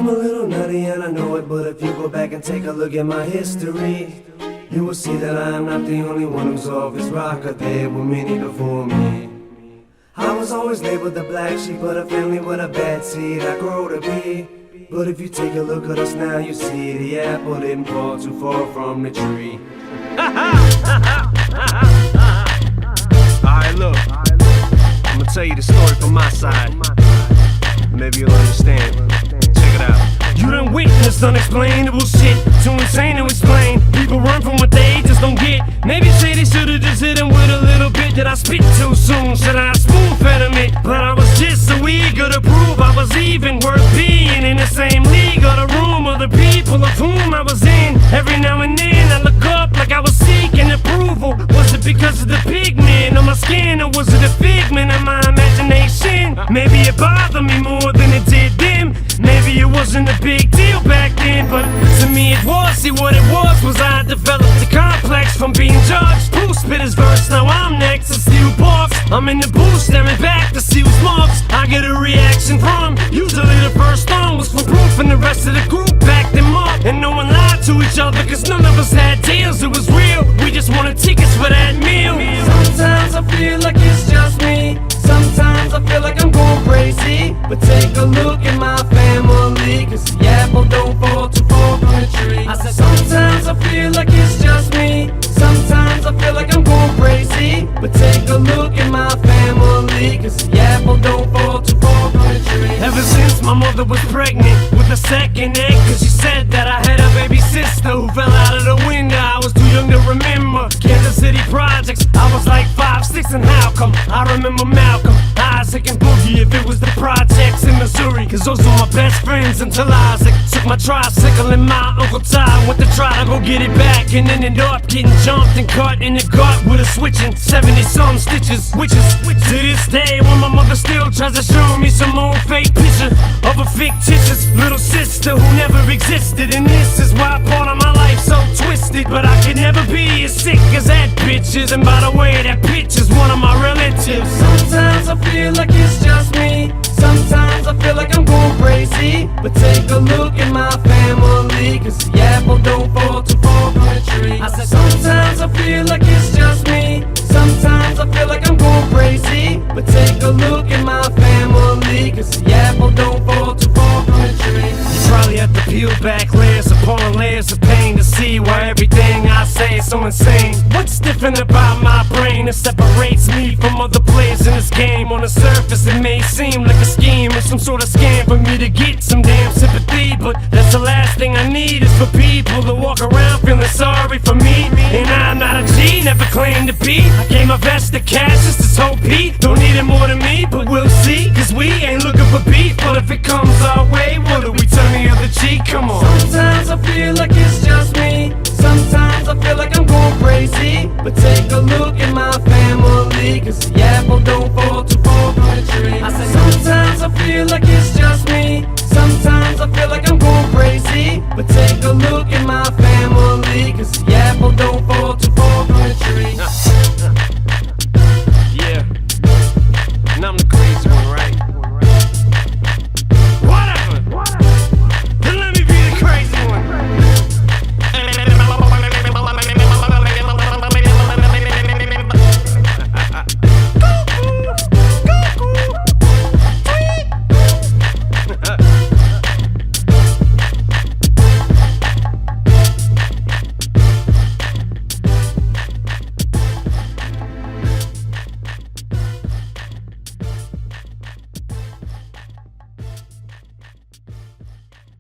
I'm a little nutty and I know it, but if you go back and take a look at my history, you will see that I am not the only one who's off his rocker. There were many before me. I was always labeled the black sheep of the family with a bad seed I grow to be. But if you take a look at us now, you see the apple didn't fall too far from the tree. Alright, look, I'm gonna tell you the story from my side. Maybe you'll understand. Check it out. You done witnessed unexplainable shit, too insane to explain. People run from what they just don't get. Maybe say they should've just hit him with a little bit. Did I spit too soon? Should I spoon-fed him it? But I was just so eager to prove I was even worth being in the same league or the room of the people of whom I was in. Every now and then I look up like I was seeking approval. Was it because of the pigment on my skin, or was it a figment of my imagination? Maybe it bothered me more than it did them. Maybe it wasn't a big deal back then, but to me it was. See, what it was I developed a complex from being judged. Who spit his verse? Now I'm next to see who barks. I'm in the booth staring back to see who's marks I get a reaction from. Usually the first song was for proof and the rest of the group backed them up. And no one lied to each other, cause none of us had deals. It was real, we just wanted tickets for that meal. Sometimes I feel like it's just me. Sometimes I feel like I'm going crazy. But take a look at my family, cause the apple don't fall too far from the tree. I said sometimes I feel like it's just me. Sometimes I feel like I'm going crazy. But take a look at my family, cause the apple don't fall too far from the tree. Ever since my mother was pregnant with a second egg, cause she said that I had a baby sister who fell out of the window. I was too young to remember Kansas City projects. I was like 5, 6, and how come I remember Malcolm, Isaac, and Boogie if it was the projects in Missouri? Cause those were my best friends until Isaac took my tricycle and my Uncle Ty went to try to go get it back, and ended up getting jumped and cut in the gut with a switching 70-some stitches. Which is to this day when my mother still tries to show me some old fake picture of a fictitious little sister who never existed. And this is why part of my life's so twisted. But I could never be as sick as that bitch is. And by the way, that bitch is one of my relatives. Sometimes I feel like it's just me. Sometimes I feel like I'm going crazy. But take a look at my family, cause the apple don't fall too far from the tree. I said sometimes I feel like it's just me. Sometimes I feel like I'm going crazy. But take a look at my family, cause the apple don't fall too far from the tree. You probably have to peel back layers upon layers of pain to see why everything I say is so insane. What's different about my brain that separates me from other players in this game? On the surface it may seem like a scheme or some sort of scam for me to get some damn sympathy, but that's the last thing I need is for people to walk around feeling sorry for me. And I'm not a G, never claimed to be. I gave my best to cash just to hope he don't need it more than me, but we'll see, cause we ain't looking for beef. But if it comes our way, what do we turn the other cheek? Come on. Sometimes I feel like it's just me. Sometimes I feel like I'm going crazy. But take a look at my family, cause the apple don't fall too far from the tree. I said sometimes I feel like